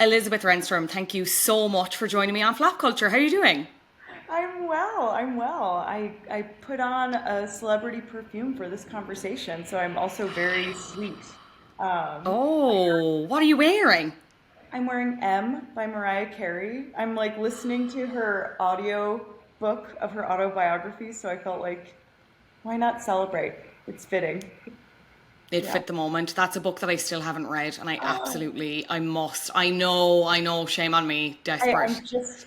Elizabeth Renstrom, thank you so much for joining me on Flap Culture. How are you doing? I'm well. I put on a celebrity perfume for this conversation, so I'm also very sweet. Um, Oh, what are you wearing? I'm wearing M by Mariah Carey. I'm like listening to her audio book of her autobiography, so I felt like, why not celebrate? It's fitting. It Yeah. fit the moment. That's a book that I still haven't read, and Oh, I must. I know, shame on me, desperate.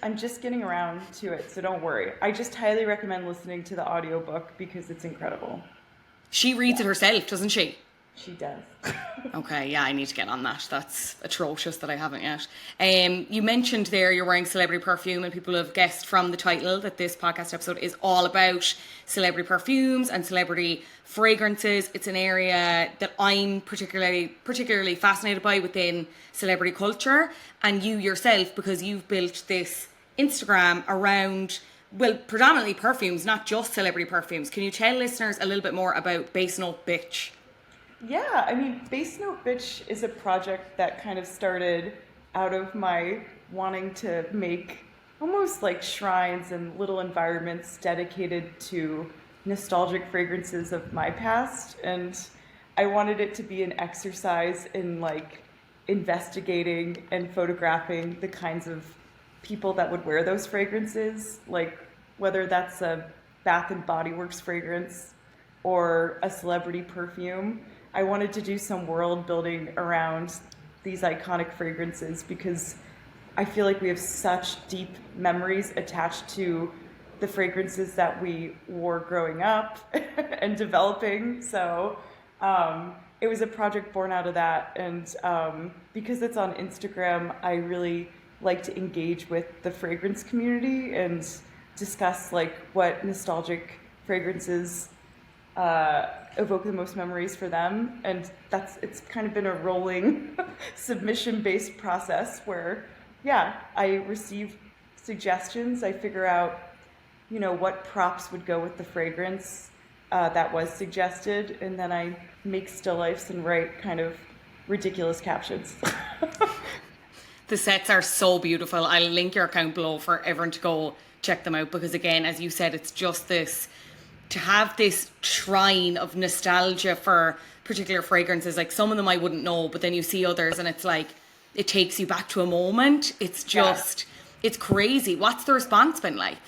I'm just getting around to it, so don't worry. I just highly recommend listening to the audiobook because it's incredible. She reads it herself, doesn't she? She does. Okay, yeah, I need to get on that. That's atrocious that I haven't yet. You mentioned there you're wearing celebrity perfume, and people have guessed from the title that this podcast episode is all about celebrity perfumes and celebrity fragrances. It's an area that I'm particularly fascinated by within celebrity culture, and you yourself, because you've built this Instagram around, well, predominantly perfumes, not just celebrity perfumes. Can you tell listeners a little bit more about Basenote Bitch? Yeah, I mean, Basenote Bitch is a project that kind of started out of my wanting to make almost like shrines and little environments dedicated to nostalgic fragrances of my past. And I wanted it to be an exercise in like investigating and photographing the kinds of people that would wear those fragrances, like whether that's a Bath and Body Works fragrance or a celebrity perfume. I wanted to do some world building around these iconic fragrances because I feel like we have such deep memories attached to the fragrances that we wore growing up and developing. So it was a project born out of that. And because it's on Instagram, I really like to engage with the fragrance community and discuss like what nostalgic fragrances evoke the most memories for them. And it's kind of been a rolling submission based process where, yeah, I receive suggestions, I figure out, what props would go with the fragrance that was suggested, and then I make still lifes and write kind of ridiculous captions. The sets are so beautiful. I'll link your account below for everyone to go check them out because, again, as you said, it's just this to have this shrine of nostalgia for particular fragrances. Like some of them I wouldn't know, but then you see others and it's like it takes you back to a moment. It's Yeah. just, it's crazy. What's the response been like?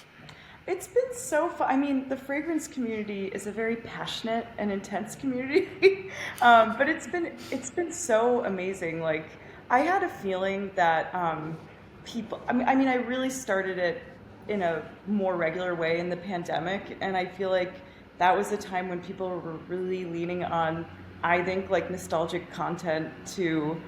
It's been so fun. I mean, the fragrance community is a very passionate and intense community, but it's been so amazing. Like, I had a feeling that people. I really started it in a more regular way in the pandemic, and I feel like that was a time when people were really leaning on, I think, like nostalgic content to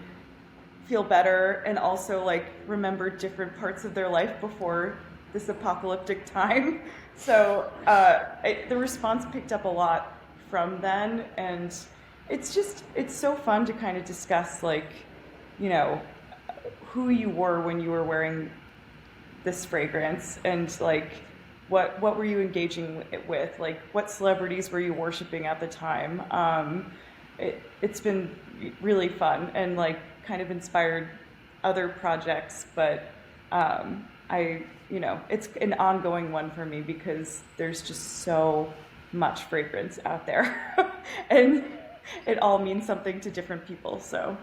feel better and also like remember different parts of their life before this apocalyptic time. So the response picked up a lot from then, and it's so fun to kind of discuss like, you know, who you were when you were wearing this fragrance and like what were you engaging with, like what celebrities were you worshiping at the time. It's been really fun and like kind of inspired other projects, but I it's an ongoing one for me because there's just so much fragrance out there and it all means something to different people, so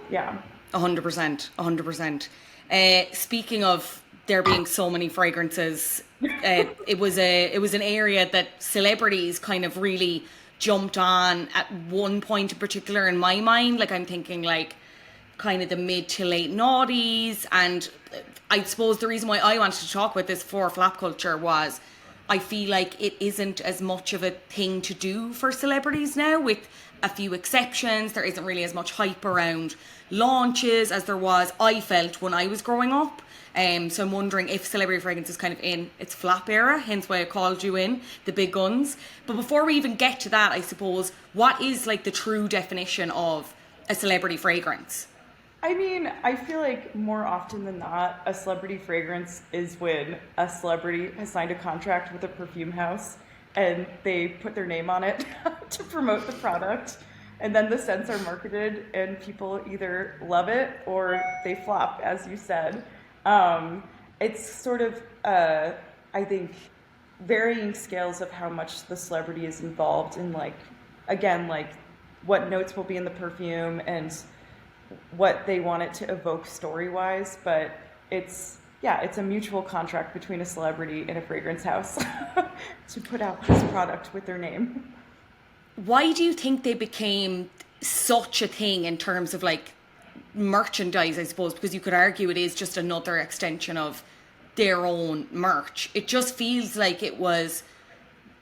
yeah. 100%, 100%. Speaking of there being so many fragrances, it was an area that celebrities kind of really jumped on at one point in particular in my mind. Like I'm thinking like kind of the mid to late noughties, and I suppose the reason why I wanted to talk about this for flap culture was I feel like it isn't as much of a thing to do for celebrities now, with a few exceptions. There isn't really as much hype around launches as there was, I felt, when I was growing up. So I'm wondering if celebrity fragrance is kind of in its flap era, hence why I called you in, the big guns. But before we even get to that, I suppose, what is like the true definition of a celebrity fragrance? I mean, I feel like more often than not, a celebrity fragrance is when a celebrity has signed a contract with a perfume house and they put their name on it to promote the product. and then the scents are marketed and people either love it or they flop, as you said. Um, it's sort of, I think, varying scales of how much the celebrity is involved in, like, again, like what notes will be in the perfume and what they want it to evoke story wise. But it's, yeah, it's a mutual contract between a celebrity and a fragrance house to put out this product with their name. Why do you think they became such a thing in terms of like merchandise, I suppose? Because you could argue it is just another extension of their own merch. It just feels like it was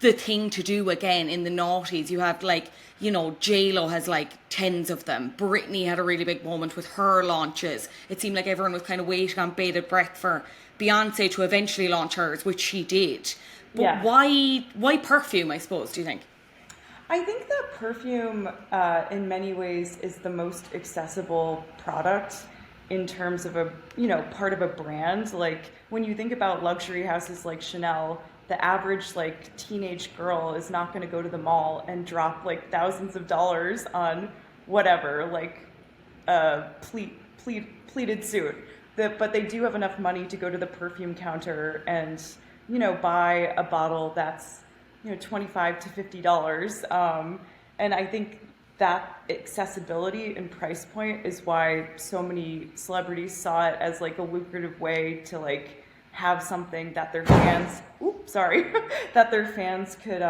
the thing to do again in the noughties. You have like, you know, J-Lo has like tens of them. Britney had a really big moment with her launches. It seemed like everyone was kind of waiting on bated breath for Beyonce to eventually launch hers, which she did. But Yeah. why perfume, I suppose, do you think? I think that perfume, in many ways, is the most accessible product in terms of a, you know, part of a brand. Like when you think about luxury houses like Chanel, the average like teenage girl is not going to go to the mall and drop like thousands of dollars on whatever, like a pleated suit. But they do have enough money to go to the perfume counter and, you know, buy a bottle that's, you know, $25 to $50. And I think that accessibility and price point is why so many celebrities saw it as like a lucrative way to like have something that their fans, that their fans could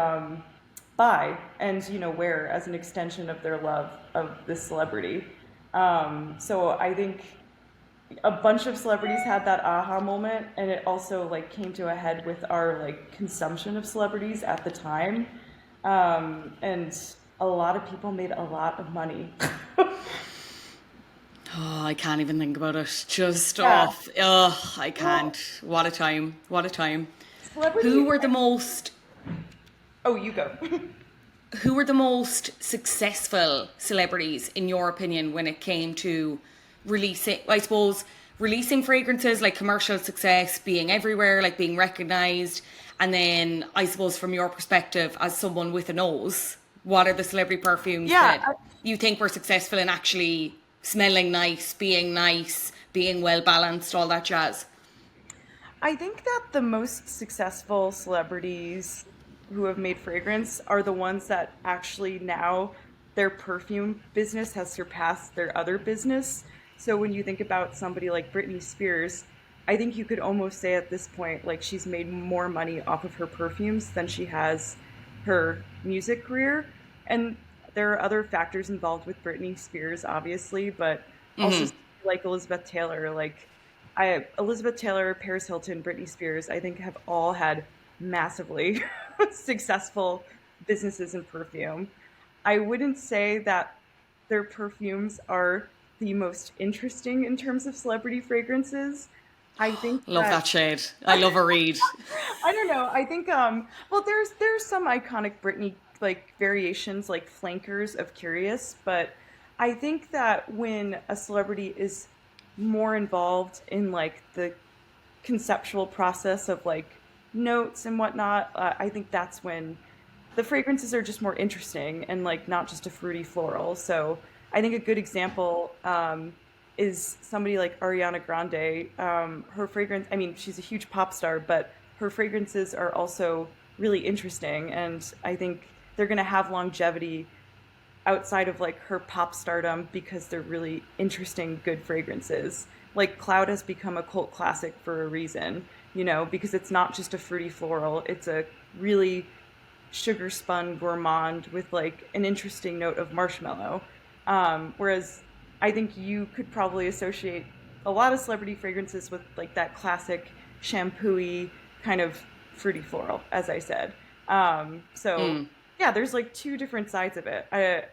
buy and, you know, wear as an extension of their love of this celebrity. So I think a bunch of celebrities had that aha moment, and it also like came to a head with our like consumption of celebrities at the time, and a lot of people made a lot of money. Oh, I can't even think about it. Just Yeah. off. Oh, I Well, can't. What a time. What a time. Who celebrity. were the most Oh, you go. who were the most successful celebrities in your opinion when it came to releasing, I suppose, releasing fragrances, like commercial success, being everywhere, like being recognized, and then I suppose from your perspective as someone with a nose, what are the celebrity perfumes Yeah, that you think were successful in actually smelling nice, being well balanced, all that jazz? I think that the most successful celebrities who have made fragrance are the ones that actually now their perfume business has surpassed their other business. So when you think about somebody like Britney Spears, I think you could almost say at this point, like she's made more money off of her perfumes than she has her music career. And there are other factors involved with Britney Spears, obviously, but also like Elizabeth Taylor, like Elizabeth Taylor, Paris Hilton, Britney Spears, I think have all had massively successful businesses in perfume. I wouldn't say that their perfumes are the most interesting in terms of celebrity fragrances. I think Love that that shade. I love a read. I don't know. I think well there's some iconic Britney like variations like flankers of Curious, but I think that when a celebrity is more involved in like the conceptual process of like notes and whatnot, I think that's when the fragrances are just more interesting and like not just a fruity floral. So I think a good example is somebody like Ariana Grande. Her fragrance, I mean, she's a huge pop star, but her fragrances are also really interesting. And I think they're going to have longevity outside of like her pop stardom because they're really interesting, good fragrances. Like Cloud has become a cult classic for a reason, you know, because it's not just a fruity floral, it's a really sugar spun gourmand with like an interesting note of marshmallow. Whereas I think you could probably associate a lot of celebrity fragrances with like that classic shampooy kind of fruity floral, as I said. So yeah, there's like two different sides of it. And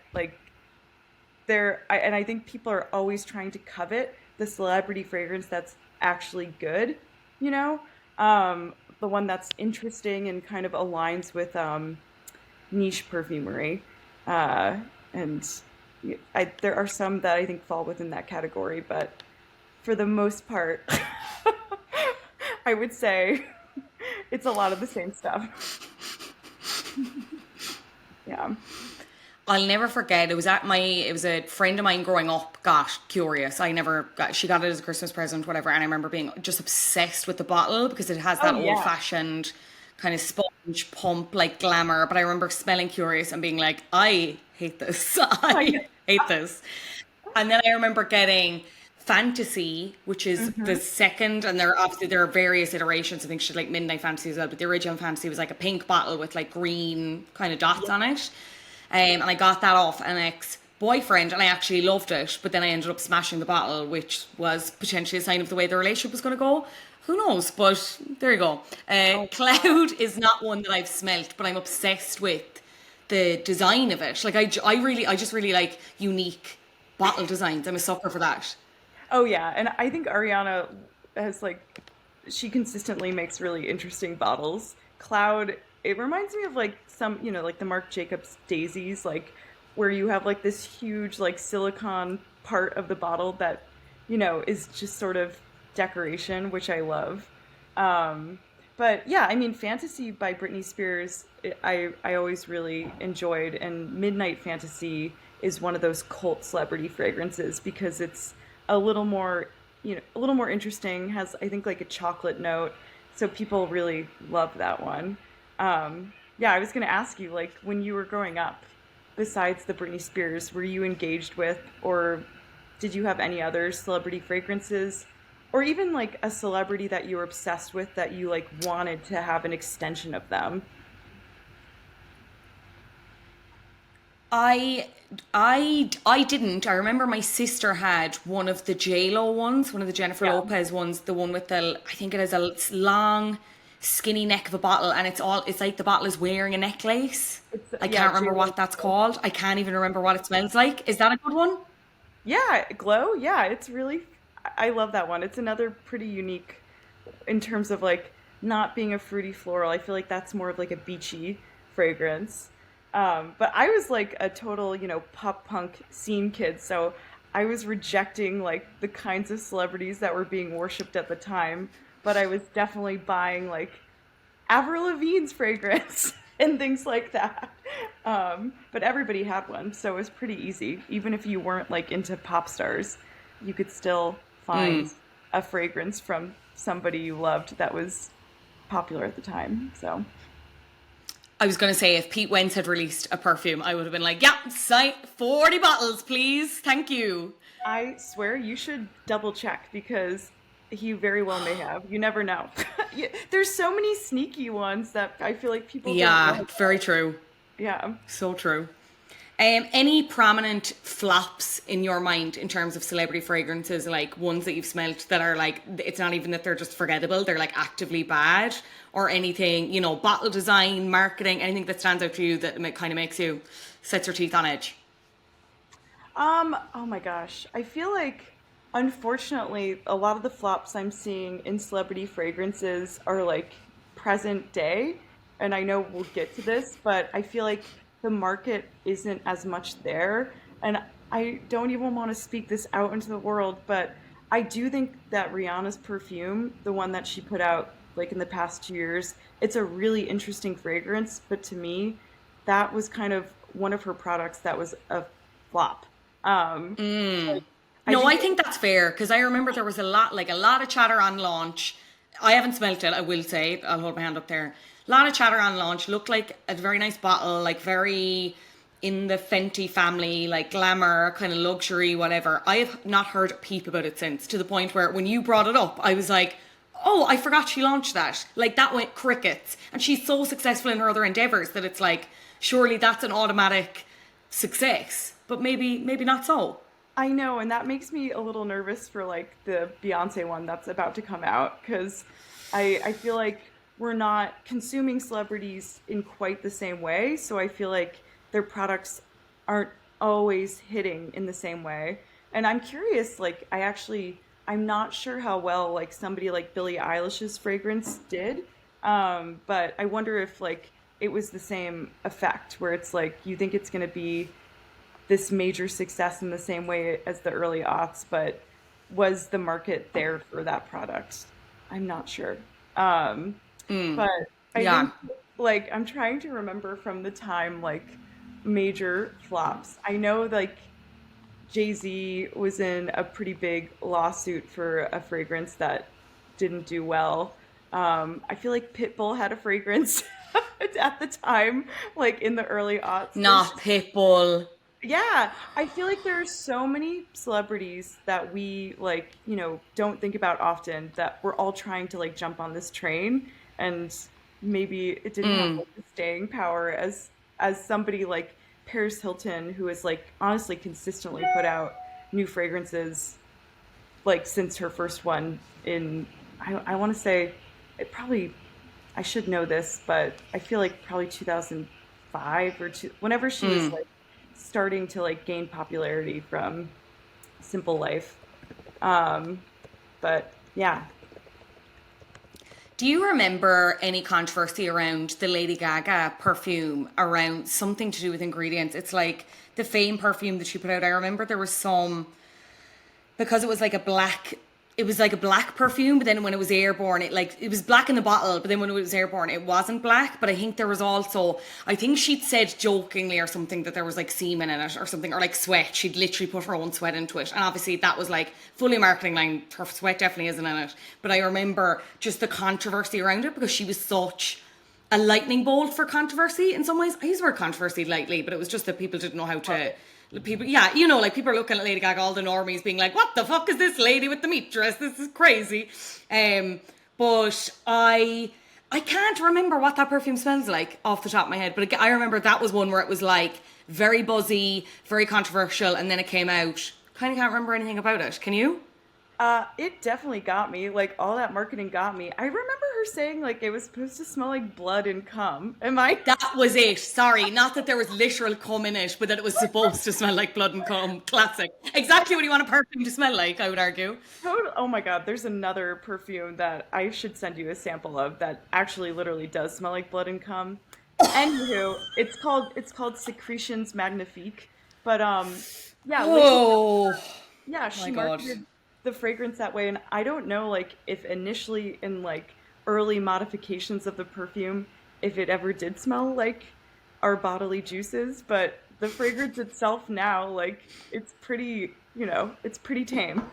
I think people are always trying to covet the celebrity fragrance that's actually good, you know, the one that's interesting and kind of aligns with niche perfumery. And there are some that I think fall within that category, but for the most part, I would say it's a lot of the same stuff. Yeah. I'll never forget. It was a friend of mine growing up got curious. I never got, she got it as a Christmas present, whatever. And I remember being just obsessed with the bottle because it has Oh that old yeah. fashioned kind of sponge pump like glamour. But I remember smelling curious and being like, I hate this. I I know. hate this. And then I remember getting Fantasy, which is the Hmm. second, and there are various iterations. I think she had like Midnight Fantasy as well, but the original Fantasy was like a pink bottle with like green kind of dots Yeah. on it. And I got that off an ex-boyfriend, and I actually loved it. But then I ended up smashing the bottle, which was potentially a sign of the way the relationship was going to go. Who knows? But there you go. Oh wow. Cloud is not one that I've smelt, but I'm obsessed with the design of it. Like I just really like unique bottle designs. I'm a sucker for that. Oh yeah, and I think Ariana has like she consistently makes really interesting bottles. Cloud, it reminds me of like some, like the Marc Jacobs daisies, like where you have like this huge like silicone part of the bottle that, is just sort of decoration, which I love. Um, but yeah, I mean, Fantasy by Britney Spears, I always really enjoyed, and Midnight Fantasy is one of those cult celebrity fragrances because it's a little more, a little more interesting. Has I think like a chocolate note, so people really love that one. Yeah, I was gonna ask you like when you were growing up, besides the Britney Spears, were you engaged with or did you have any other celebrity fragrances or even like a celebrity that you were obsessed with that you like wanted to have an extension of them? I I didn't. I remember my sister had one of the J-Lo ones, one of the Jennifer Yeah. Lopez ones, the one with the I think it has a long skinny neck of a bottle and it's like the bottle is wearing a necklace. It's I yeah, can't remember J-Lo. what that's called. I can't even remember what it smells like. Is that a good one? Yeah, Glow. Yeah, it's really I love that one. It's another pretty unique in terms of like not being a fruity floral. I feel like that's more of like a beachy fragrance. But I was like a total, pop punk scene kid, so I was rejecting like the kinds of celebrities that were being worshipped at the time, but I was definitely buying like Avril Lavigne's fragrance and things like that. But everybody had one, so it was pretty easy. Even if you weren't like into pop stars, you could still find a fragrance from somebody you loved that was popular at the time. So I was going to say if Pete Wentz had released a perfume, I would have been like, "Yeah, cite 40 bottles, please. Thank you." I swear you should double check because he very well may have. You never know. There's so many sneaky ones that I feel like people don't know Yeah, very about. true. Yeah. So true. Any prominent flops in your mind in terms of celebrity fragrances, like ones that you've smelt that are like, it's not even that they're just forgettable, they're like actively bad, or anything, bottle design, marketing, anything that stands out to you that kind of makes you sets your teeth on edge? Oh my gosh. I feel like unfortunately a lot of the flops I'm seeing in celebrity fragrances are like present day. And I know we'll get to this, but I feel like the market isn't as much there. And I don't even want to speak this out into the world, but I do think that Rihanna's perfume, the one that she put out like in the past 2 years, it's a really interesting fragrance, but to me, that was kind of one of her products that was a flop. So I No, think I think that's fair because I remember there was a lot of chatter on launch. I haven't smelt it, I will say. I'll hold my hand up there. A lot of chatter on launch. Looked like a very nice bottle, like very in the Fenty family, like glamour, kind of luxury, whatever. I have not heard a peep about it since, to the point where when you brought it up, I was like, oh, I forgot she launched that. Like that went crickets. And she's so successful in her other endeavors that it's like, surely that's an automatic success. But maybe not so. I know, and that makes me a little nervous for like the Beyonce one that's about to come out because I feel like we're not consuming celebrities in quite the same way. So I feel like their products aren't always hitting in the same way. And I'm curious, like I'm not sure how well like somebody like Billie Eilish's fragrance did. But I wonder if like it was the same effect where it's like you think it's gonna be this major success in the same way as the early aughts, but was the market there for that product? I'm not sure. But I Yeah. think like I'm trying to remember from the time like major flops. I know like Jay-Z was in a pretty big lawsuit for a fragrance that didn't do well. I feel like Pitbull had a fragrance at the time, like in the early aughts. There's Not Pitbull. yeah, I feel like there are so many celebrities that we like, don't think about often that we're all trying to like jump on this train, and maybe it didn't have like the staying power as somebody like Paris Hilton, who has like honestly consistently put out new fragrances like since her first one in I want to say it probably I should know this, but I feel like probably 2005 or whenever she was like starting to like gain popularity from Simple Life. But yeah. Do you remember any controversy around the Lady Gaga perfume around something to do with ingredients? It's like the Fame perfume that she put out. I remember there was some, because it was like a black perfume, but then when it was airborne, it was black in the bottle, but then when it was airborne, it wasn't black. But I think there was also, I think she'd said jokingly or something that there was like semen in it or something, or like sweat. She'd literally put her own sweat into it. And obviously that was like fully a marketing line. Her sweat definitely isn't in it. But I remember just the controversy around it because she was such a lightning bolt for controversy in some ways. I use the word controversy lightly, but it was just that people didn't know how to. People, yeah, like people are looking at Lady Gaga, all the normies being like, what the fuck is this lady with the meat dress? This is crazy. But I can't remember what that perfume smells like off the top of my head. But I remember that was one where it was like very buzzy, very controversial, and then it came out. Kind of can't remember anything about it. Can you? It definitely got me. Like all that marketing got me. I remember her saying like it was supposed to smell like blood and cum. Am I? That was it. Sorry, not that there was literal cum in it, but that it was supposed to smell like blood and cum. Classic. Exactly what you want a perfume to smell like, I would argue. Oh my God, there's another perfume that I should send you a sample of that actually literally does smell like blood and cum. Anywho, it's called Secretions Magnifique. But yeah, Oh yeah, my she God. marketed the fragrance that way, and I don't know like if initially in like early modifications of the perfume if it ever did smell like our bodily juices, but the fragrance itself now like it's pretty tame.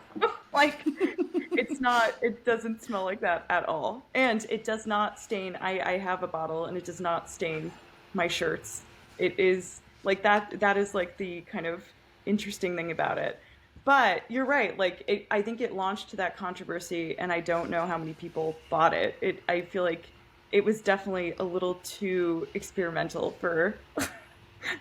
Like it doesn't smell like that at all, and it does not stain. I have a bottle and it does not stain my shirts. It is like that is like the kind of interesting thing about it. But you're right. Like I think it launched to that controversy, and I don't know how many people bought it. I feel like it was definitely a little too experimental for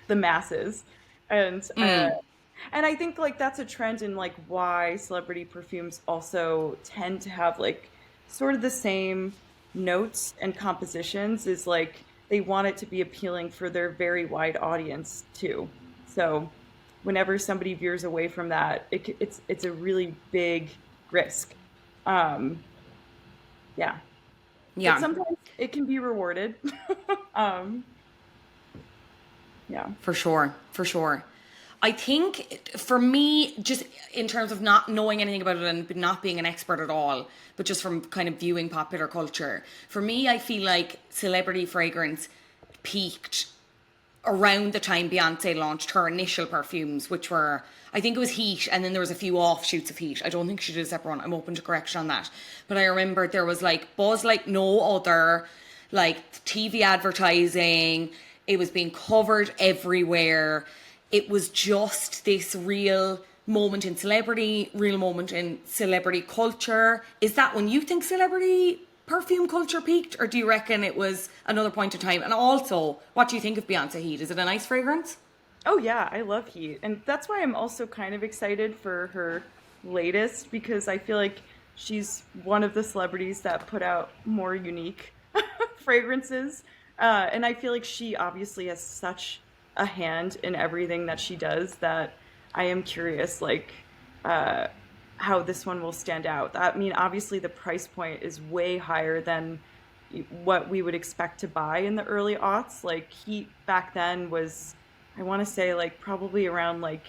the masses, and and I think like that's a trend in like why celebrity perfumes also tend to have like sort of the same notes and compositions. Is like they want it to be appealing for their very wide audience too. So whenever somebody veers away from that, it's a really big risk. Um, yeah, but Yeah. sometimes it can be rewarded. um, yeah. For sure, for sure. I think for me, just in terms of not knowing anything about it and not being an expert at all, but just from kind of viewing popular culture, for me, I feel like celebrity fragrance peaked around the time Beyonce launched her initial perfumes, which were, I think it was Heat, and then there was a few offshoots of Heat. I don't think she did a separate one. I'm open to correction on that. But I remember there was like buzz like no other, like TV advertising. It was being covered everywhere. It was just this real moment in celebrity, real moment in celebrity culture. Is that when you think celebrity perfume culture peaked, or do you reckon it was another point in time? And also, what do you think of Beyonce Heat? Is it a nice fragrance? Oh yeah, I love Heat, and that's why I'm also kind of excited for her latest because I feel like she's one of the celebrities that put out more unique fragrances, and I feel like she obviously has such a hand in everything that she does that I am curious, like, how this one will stand out. I mean, obviously the price point is way higher than what we would expect to buy in the early aughts. Like Heat back then was, I want to say like probably around like,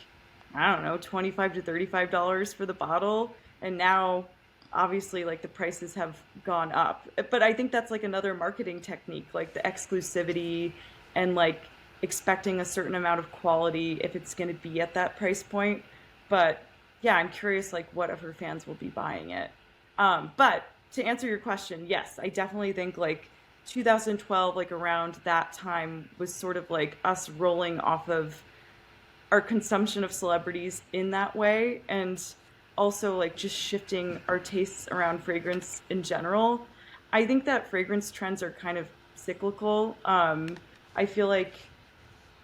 I don't know, $25 to $35 for the bottle. And now obviously like the prices have gone up. But I think that's like another marketing technique, like the exclusivity and like expecting a certain amount of quality if it's going to be at that price point. But yeah, I'm curious like what of her fans will be buying it. But to answer your question, yes, I definitely think like 2012, like around that time, was sort of like us rolling off of our consumption of celebrities in that way, and also like just shifting our tastes around fragrance in general. I think that fragrance trends are kind of cyclical. I feel like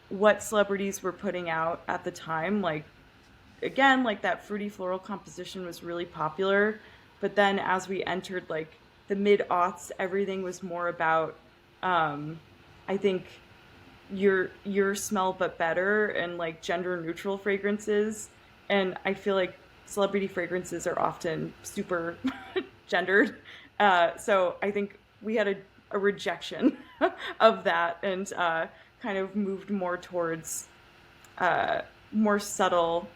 what celebrities were putting out at the time, like again, like that fruity floral composition was really popular. But then as we entered like the mid aughts, everything was more about, I think, your smell but better and like gender neutral fragrances. And I feel like celebrity fragrances are often super gendered. So I think we had a rejection of that, and kind of moved more towards more subtle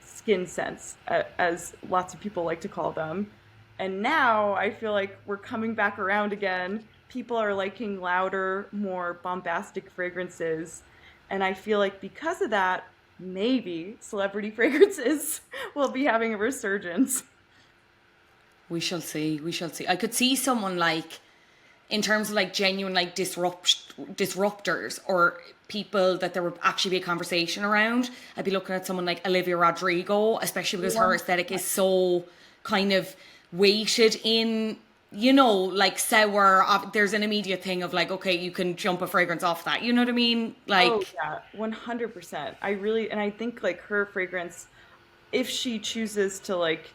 skin scents, as lots of people like to call them. And now I feel like we're coming back around again. People are liking louder, more bombastic fragrances. And I feel like because of that, maybe celebrity fragrances will be having a resurgence. We shall see. We shall see. I could see someone like, in terms of like genuine like disruptors or people that there would actually be a conversation around. I'd be looking at someone like Olivia Rodrigo, especially because her aesthetic is so kind of weighted in, you know, like sour. There's an immediate thing of like, okay, you can jump a fragrance off that. You know what I mean? Oh Like, yeah, 100%. I really, and I think like her fragrance, if she chooses to like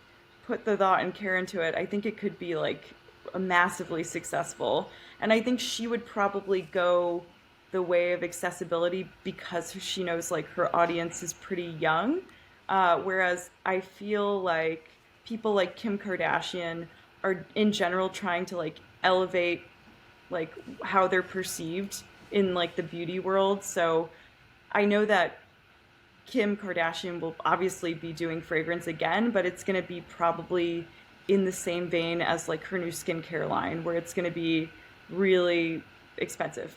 put the thought and care into it, I think it could be like a massively successful. And I think she would probably go the way of accessibility because she knows like her audience is pretty young. Whereas I feel like people like Kim Kardashian are in general trying to like elevate like how they're perceived in like the beauty world. So I know that Kim Kardashian will obviously be doing fragrance again, but it's going to be probably in the same vein as like her new skincare line, where it's going to be really expensive.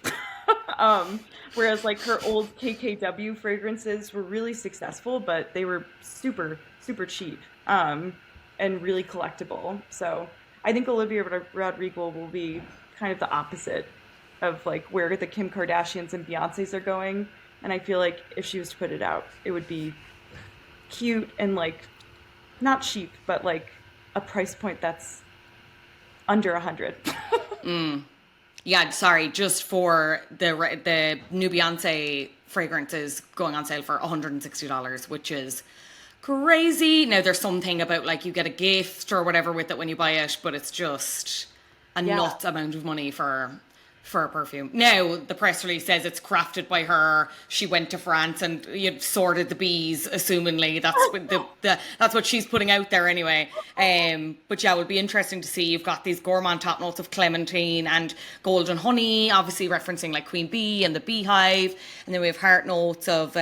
um, Whereas like her old KKW fragrances were really successful, but they were super, super cheap, and really collectible. So I think Olivia Rodrigo will be kind of the opposite of like where the Kim Kardashians and Beyonces are going. And I feel like if she was to put it out, it would be cute and like not cheap, but like a price point that's under 100. yeah, sorry, just for the new Beyonce fragrances going on sale for $160, which is crazy. Now there's something about like you get a gift or whatever with it when you buy it, but it's just a Yeah. nuts amount of money for a perfume. Now the press release says it's crafted by her. She went to France and you sorted the bees. Assumingly, that's what that's what she's putting out there anyway. But yeah, it would be interesting to see. You've got these gourmand top notes of clementine and golden honey, obviously referencing like Queen Bee and the beehive, and then we have heart notes of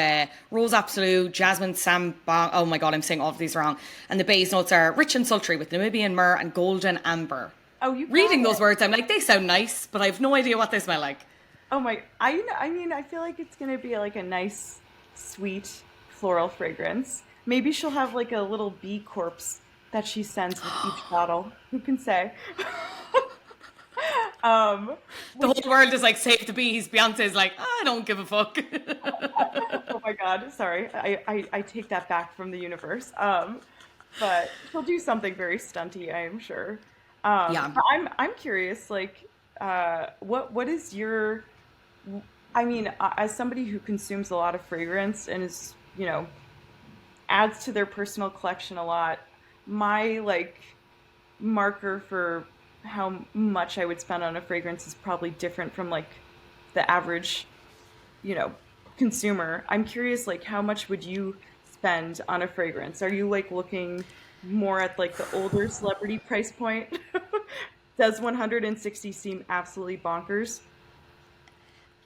rose absolute, jasmine sambong. Oh my god, I'm saying all of these wrong. And the base notes are rich and sultry with Namibian myrrh and golden amber. Oh, you got Reading those it. words, I'm like, they sound nice, but I have no idea what they smell like. Oh my, I mean, I feel like it's gonna be like a nice, sweet floral fragrance. Maybe she'll have like a little bee corpse that she sends with each bottle. Who can say? Um, The which, whole world is like, save the bees. Beyonce's like, I don't give a fuck. oh my God, sorry, I take that back from the universe. But she'll do something very stunty, I am sure. Yeah. But I'm curious, like, what is your? I mean, as somebody who consumes a lot of fragrance and is, you know, adds to their personal collection a lot, my like marker for how much I would spend on a fragrance is probably different from like the average, you know, consumer. I'm curious, like, how much would you spend on a fragrance? Are you like looking more at like the older celebrity price point? Does 160 seem absolutely bonkers?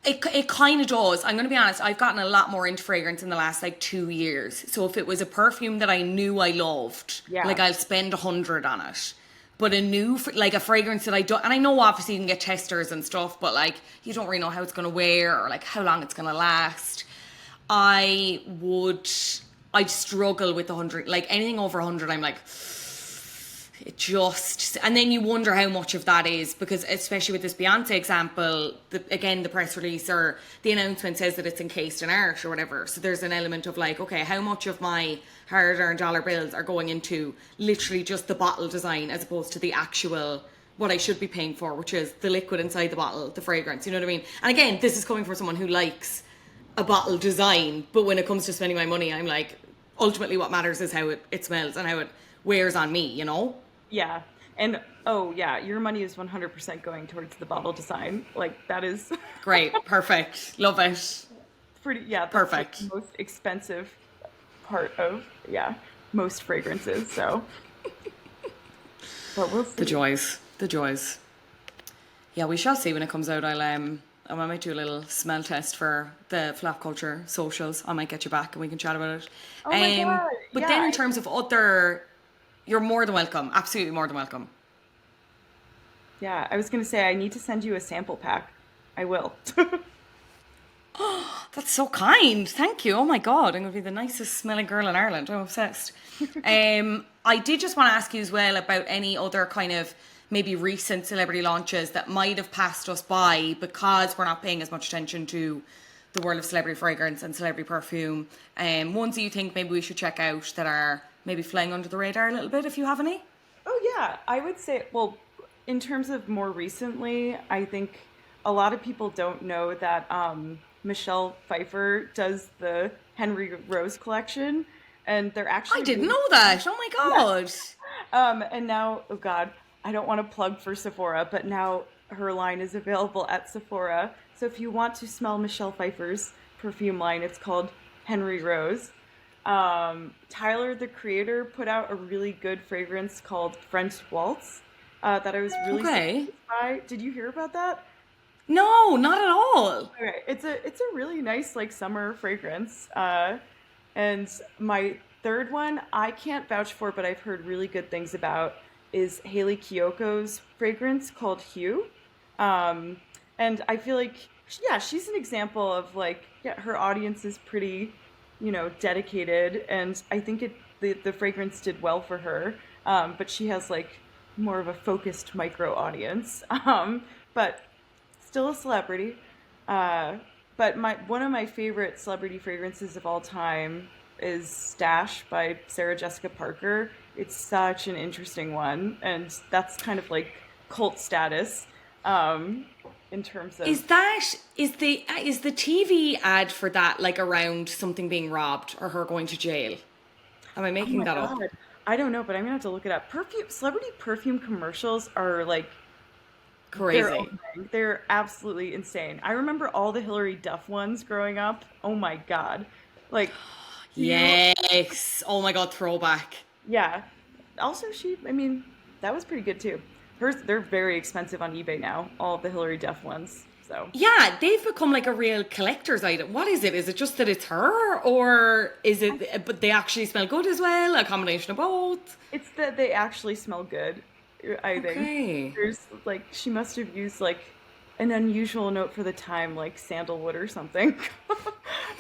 It kind of does. I'm going to be honest. I've gotten a lot more into fragrance in the last like 2 years. So if it was a perfume that I knew I loved, Yeah. like I'll spend 100 on it. But a new, like a fragrance that I don't, and I know obviously you can get testers and stuff, but like you don't really know how it's going to wear or like how long it's going to last. I would, I'd struggle with 100, like anything over 100, I'm like, it just, and then you wonder how much of that is, because especially with this Beyonce example, again, the press release or the announcement says that it's encased in art or whatever. So there's an element of like, okay, how much of my hard-earned dollar bills are going into literally just the bottle design as opposed to the actual, what I should be paying for, which is the liquid inside the bottle, the fragrance, you know what I mean? And again, this is coming from someone who likes a bottle design, but when it comes to spending my money, I'm like, ultimately what matters is how it smells and how it wears on me, you know? Yeah. And oh yeah, your money is 100% going towards the bottle design. Like that is Great, perfect, love it. pretty, yeah, that's Perfect. like the most expensive part of, yeah, most fragrances. So, but we'll see. The joys. Yeah, we shall see when it comes out. I might do a little smell test for the Flap Culture socials. I might get you back and we can chat about it. Oh my God. But Yeah, then in terms of other, you're more than welcome. Absolutely more than welcome. yeah, I was gonna say I need to send you a sample pack. I will. That's so kind. Thank you. Oh my God. I'm going to be the nicest smelling girl in Ireland. I'm obsessed. I did just want to ask you as well about any other kind of maybe recent celebrity launches that might have passed us by because we're not paying as much attention to the world of celebrity fragrance and celebrity perfume. Ones that you think maybe we should check out that are maybe flying under the radar a little bit, if you have any? Oh yeah, I would say, well, in terms of more recently, I think a lot of people don't know that Michelle Pfeiffer does the Henry Rose collection, and they're I actually didn't know that. Oh my God. and now, oh God, I don't want to plug for Sephora, but now her line is available at Sephora. So if you want to smell Michelle Pfeiffer's perfume line, it's called Henry Rose. Tyler, the creator, put out a really good fragrance called French Waltz that I was really Okay. surprised by. Did you hear about that? No, not at all. Okay, it's a really nice like summer fragrance. And my third one, I can't vouch for, but I've heard really good things about, is Haley Kiyoko's fragrance called Hue. And I feel like, yeah, she's an example of like, yeah, her audience is pretty, dedicated, and I think the fragrance did well for her. But she has like more of a focused micro audience. But still a celebrity. But one of my favorite celebrity fragrances of all time is Stash by Sarah Jessica Parker. It's such an interesting one, and that's kind of like cult status in terms of. Is the TV ad for that like around something being robbed or her going to jail? Am I Oh making my that up? God. I don't know, but I'm gonna have to look it up. Celebrity perfume commercials are like their Crazy. own thing. They're absolutely insane. I remember all the Hilary Duff ones growing up. Oh my God. Like, Yes. Oh my God, throwback. yeah. Also, I mean, that was pretty good too. They're very expensive on eBay now, all of the Hilary Duff ones. So, Yeah, they've become like a real collector's item. What is it? Is it just that it's her, or is it? But they actually smell good as well. A combination of both. it's that they actually smell good, I think. Okay. There's like, she must have used like an unusual note for the time, like sandalwood or something.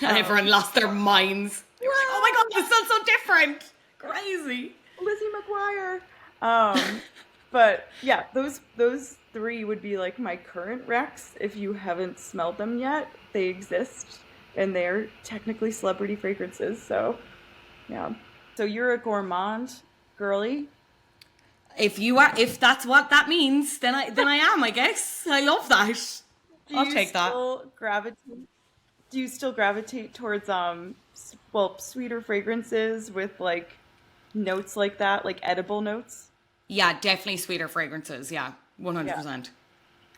And everyone lost their minds. They were like, "Oh my God, this smells so different." Crazy. Lizzie McGuire. But yeah, those three would be like my current recs. If you haven't smelled them yet, they exist, and they're technically celebrity fragrances. So yeah. So you're a gourmand girly. If that's what that means, then I am. I guess I love that. Do I'll you take that. still gravitate? Do you still gravitate towards sweeter fragrances with like notes like that, like edible notes? Yeah, definitely sweeter fragrances. Yeah, Yeah. 100%.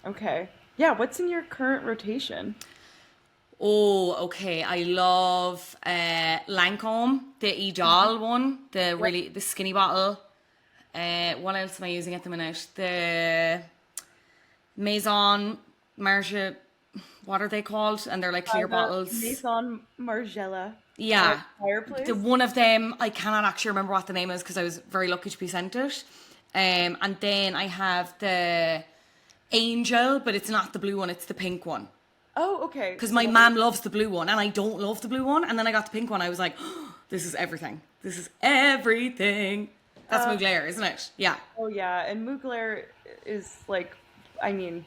Okay. Yeah, what's in your current rotation? Oh, okay. I love Lancome, the Idol one, Yep. the skinny bottle. What else am I using at the minute? The Maison Marge, what are they called? And they're like clear The bottles. Maison Margiela Yeah. The fireplace. one of them, I cannot actually remember what the name is because I was very lucky to be sent it. And then I have the Angel, but it's not the blue one, it's the pink one. Oh, okay. Because So my mom loves the blue one and I don't love the blue one. And then I got the pink one. I was like, oh, this is everything. This is everything. That's Mugler, isn't it? Yeah. oh yeah, and Mugler is like, I mean,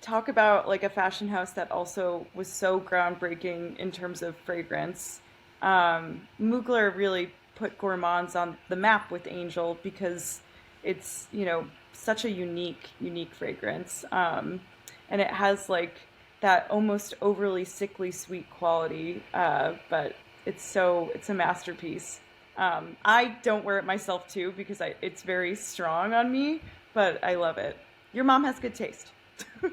talk about like a fashion house that also was so groundbreaking in terms of fragrance. Mugler really put gourmands on the map with Angel because it's, such a unique fragrance. And it has like that almost overly sickly sweet quality, but it's a masterpiece. I don't wear it myself too because it's very strong on me, but I love it. Your mom has good taste.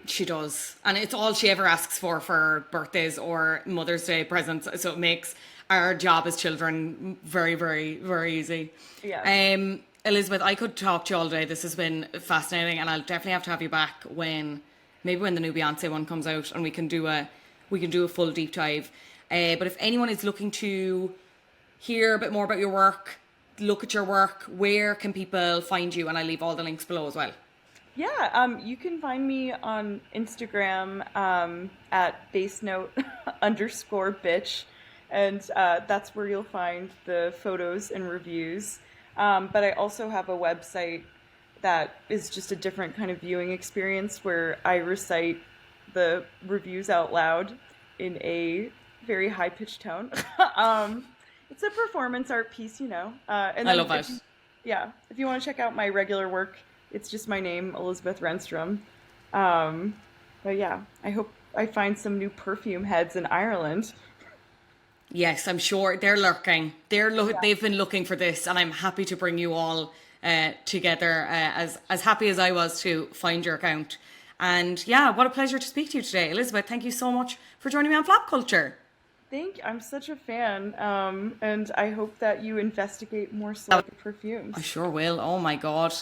She does. And it's all she ever asks for birthdays or Mother's Day presents. So it makes our job as children very, very, very easy. Yeah. Elizabeth, I could talk to you all day. This has been fascinating, and I'll definitely have to have you back maybe when the new Beyonce one comes out, and we can do a full deep dive. But if anyone is looking to hear a bit more about your work, look at your work, where can people find you? And I leave all the links below as well. Yeah, you can find me on Instagram at Basenote underscore bitch, and that's where you'll find the photos and reviews. But I also have a website that is just a different kind of viewing experience where I recite the reviews out loud in a very high pitched tone. It's a performance art piece, And I then love that. yeah, if you want to check out my regular work, it's just my name, Elizabeth Renstrom. But yeah, I hope I find some new perfume heads in Ireland. Yes, I'm sure they're lurking. They've been looking for this, and I'm happy to bring you all together. As happy as I was to find your account, and yeah, what a pleasure to speak to you today, Elizabeth. Thank you so much for joining me on Flap Culture. I'm such a fan, and I hope that you investigate more celebrity I perfumes. sure will. Oh my god.